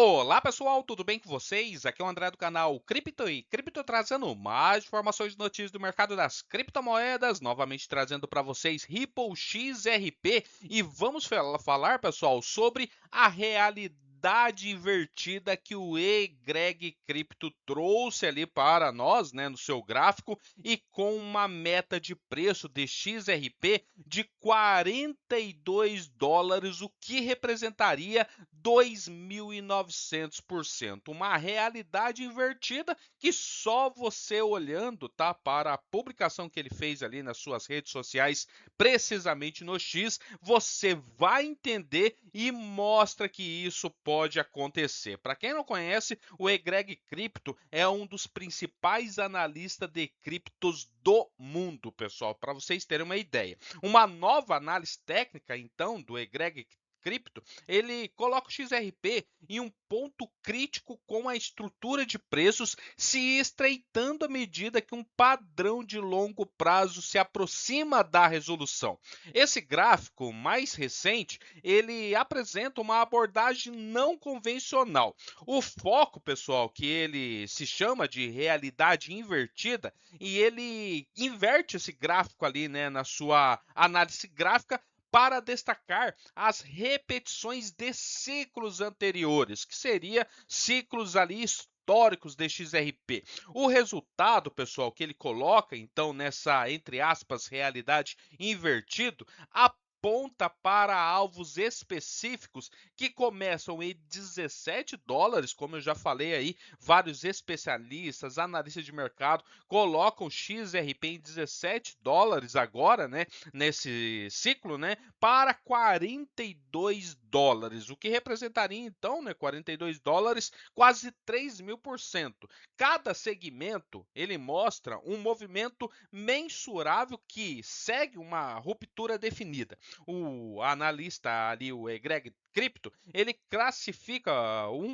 Olá pessoal, tudo bem com vocês? Aqui é o André do canal Cripto trazendo mais informações e notícias do mercado das criptomoedas, novamente trazendo para vocês Ripple XRP e vamos falar, pessoal, sobre a realidade invertida que o eGreg Crypto trouxe ali para nós, né, no seu gráfico e com uma meta de preço de XRP de US$ 42, o que representaria 2.900%. Uma realidade invertida que só você olhando, tá, para a publicação que ele fez ali nas suas redes sociais, precisamente no X, você vai entender e mostra que isso pode acontecer. Para quem não conhece, o eGreg Crypto é um dos principais analistas de criptos do mundo, pessoal, para vocês terem uma ideia. Uma nova análise técnica, então, do eGreg Crypto, ele coloca o XRP em um ponto crítico com a estrutura de preços se estreitando à medida que um padrão de longo prazo se aproxima da resolução. Esse gráfico mais recente, ele apresenta uma abordagem não convencional. O foco, pessoal, que ele se chama de realidade invertida, e ele inverte esse gráfico ali, né, na sua análise gráfica para destacar as repetições de ciclos anteriores, que seria ciclos ali históricos de XRP. O resultado, pessoal, que ele coloca então nessa, entre aspas, realidade invertido, aponta para alvos específicos que começam em US$ 17, como eu já falei aí, vários especialistas, analistas de mercado colocam XRP em US$ 17 agora, né, nesse ciclo, né, para US$ 42, o que representaria então, né, US$ 42, quase 3.000%. Cada segmento ele mostra um movimento mensurável que segue uma ruptura definida. O analista ali, o eGreg Crypto, ele classifica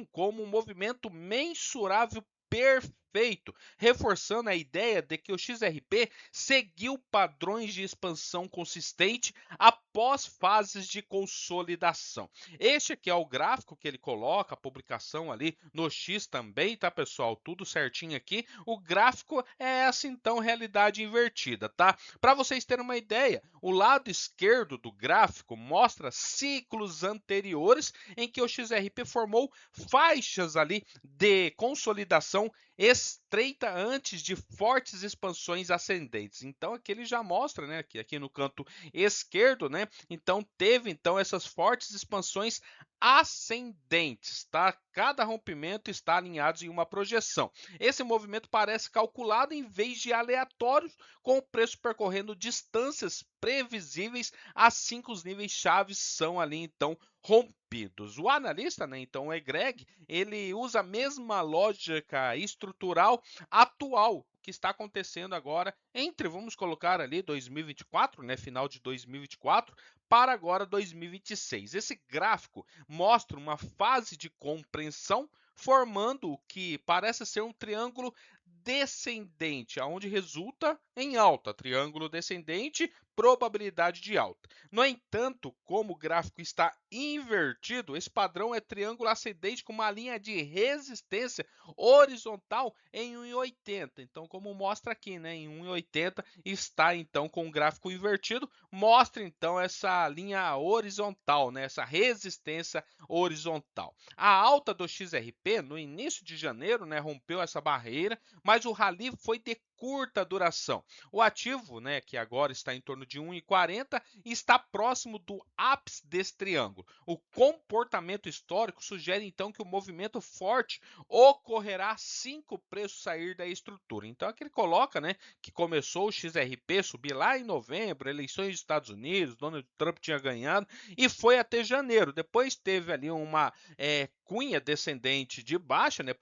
como um movimento mensurável perfeito, reforçando a ideia de que o XRP seguiu padrões de expansão consistente após fases de consolidação. Este aqui é o gráfico que ele coloca, a publicação ali no X também, tá, pessoal? Tudo certinho aqui. O gráfico é essa, então, realidade invertida, tá? Para vocês terem uma ideia, o lado esquerdo do gráfico mostra ciclos anteriores em que o XRP formou faixas ali de consolidação estreita antes de fortes expansões ascendentes. Então aqui ele já mostra, né, que aqui no canto esquerdo, né, então teve então essas fortes expansões ascendentes, tá? Cada rompimento está alinhado em uma projeção. Esse movimento parece calculado em vez de aleatório, com o preço percorrendo distâncias previsíveis assim que os níveis chaves são ali então rompidos. O analista, né, então o eGreg, ele usa a mesma lógica estrutural atual que está acontecendo agora entre, vamos colocar ali 2024, né, final de 2024, para agora 2026. Esse gráfico mostra uma fase de compreensão formando o que parece ser um triângulo descendente, aonde resulta em alta, triângulo descendente, probabilidade de alta. No entanto, como o gráfico está invertido, esse padrão é triângulo ascendente com uma linha de resistência horizontal em 1,80. Então, como mostra aqui, né, em 1,80 está então com o gráfico invertido, mostra então essa linha horizontal, né, essa resistência horizontal. A alta do XRP no início de janeiro, né, rompeu essa barreira, mas o rally foi de curta duração. O ativo, né, que agora está em torno de 1,40, está próximo do ápice desse triângulo. O comportamento histórico sugere então que o movimento forte ocorrerá assim que o preço sair da estrutura. Então aqui ele coloca, né, que começou o XRP subir lá em novembro, eleições dos Estados Unidos, Donald Trump tinha ganhado e foi até janeiro. Depois teve ali uma cunha descendente de baixa, né,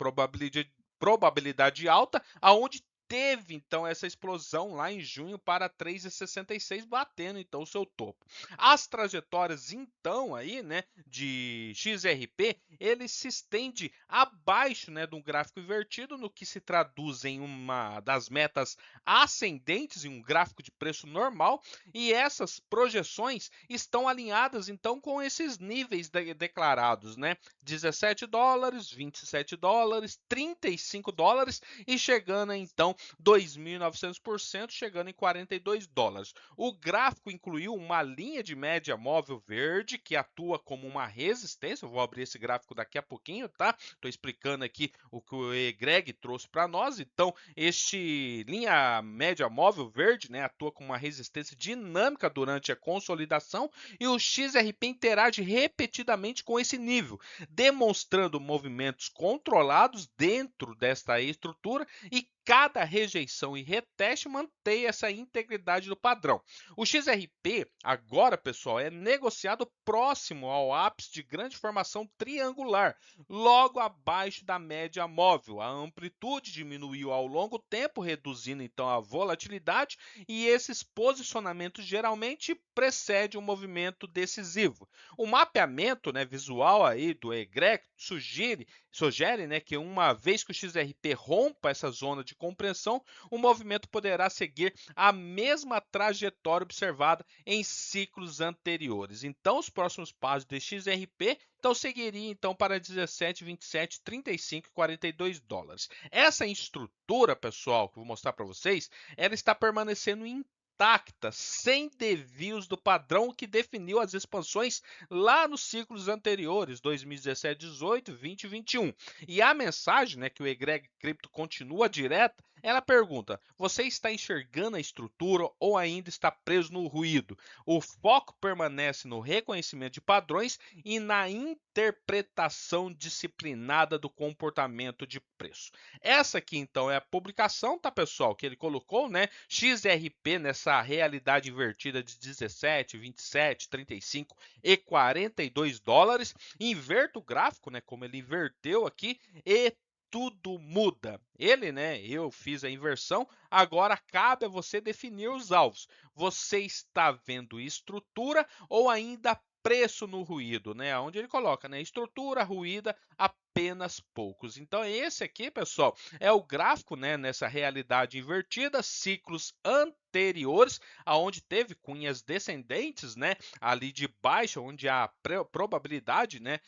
probabilidade alta, aonde teve então essa explosão lá em junho para 3,66, batendo então o seu topo. As trajetórias então aí, né, de XRP, ele se estende abaixo, né, de um gráfico invertido, no que se traduz em uma das metas ascendentes em um gráfico de preço normal, e essas projeções estão alinhadas então com esses níveis declarados, né? 17 dólares, 27 dólares, 35 dólares e chegando então 2.900%, chegando em 42 dólares. O gráfico incluiu uma linha de média móvel verde que atua como uma resistência. Eu vou abrir esse gráfico daqui a pouquinho, tá? Estou explicando aqui o que o Greg trouxe para nós. Então, este linha média móvel verde, né, atua como uma resistência dinâmica durante a consolidação e o XRP interage repetidamente com esse nível, demonstrando movimentos controlados dentro desta estrutura e cada rejeição e reteste mantém essa integridade do padrão. O XRP, agora, pessoal, é negociado próximo ao ápice de grande formação triangular, logo abaixo da média móvel. A amplitude diminuiu ao longo do tempo, reduzindo então a volatilidade, e esses posicionamentos geralmente precedem um movimento decisivo. O mapeamento, né, visual aí do egrégor sugere, né, que uma vez que o XRP rompa essa zona de compreensão, o movimento poderá seguir a mesma trajetória observada em ciclos anteriores. Então, os próximos passos de XRP então seguiria então para 17, 27, 35 e 42 dólares. Essa estrutura, pessoal, que eu vou mostrar para vocês, ela está permanecendo intacta, sem desvios do padrão que definiu as expansões lá nos ciclos anteriores, 2017, 18, 20 e 21. E a mensagem, né, que o Egreg Cripto continua direta, ela pergunta: você está enxergando a estrutura ou ainda está preso no ruído? O foco permanece no reconhecimento de padrões e na interpretação disciplinada do comportamento de preço. Essa aqui, então, é a publicação, tá, pessoal, que ele colocou, né? XRP nessa realidade invertida de 17, 27, 35 e 42 dólares. Inverta o gráfico, né? Como ele inverteu aqui e tudo muda. Ele, né? Eu fiz a inversão. Agora cabe a você definir os alvos. Você está vendo estrutura ou ainda preço no ruído, né? Onde ele coloca, né? Estrutura ruída, apenas poucos. Então, esse aqui, pessoal, é o gráfico, né? Nessa realidade invertida, ciclos anteriores, aonde teve cunhas descendentes, né? Ali de baixo, onde há probabilidade, né?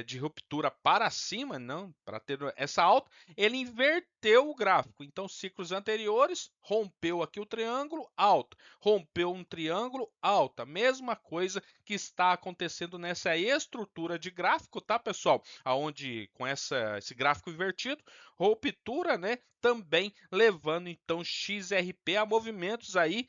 De ruptura para cima, não, para ter essa alta, ele inverteu o gráfico. Então, ciclos anteriores, rompeu aqui o triângulo, alta, rompeu um triângulo, alta. Mesma coisa que está acontecendo nessa estrutura de gráfico, tá, pessoal? Aonde com esse gráfico invertido, ruptura, né? Também levando então XRP a movimentos aí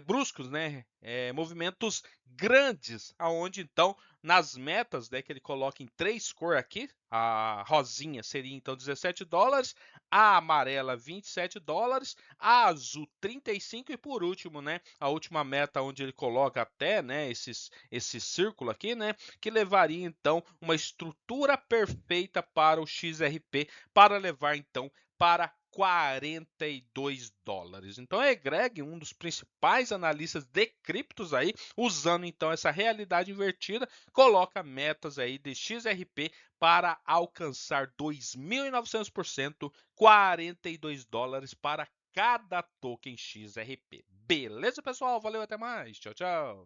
bruscos, né? Movimentos grandes, aonde então nas metas, né, que ele coloca em três cores aqui, a rosinha seria então 17 dólares, a amarela 27 dólares, a azul 35 e por último, né, a última meta onde ele coloca até, né, esse círculo aqui, né, que levaria então uma estrutura perfeita para o XRP para levar então para 42 dólares. Então é Greg, um dos principais analistas de criptos aí, usando então essa realidade invertida, coloca metas aí de XRP para alcançar 2.900%, 42 dólares para cada token XRP. Beleza, pessoal? Valeu, até mais. Tchau, tchau.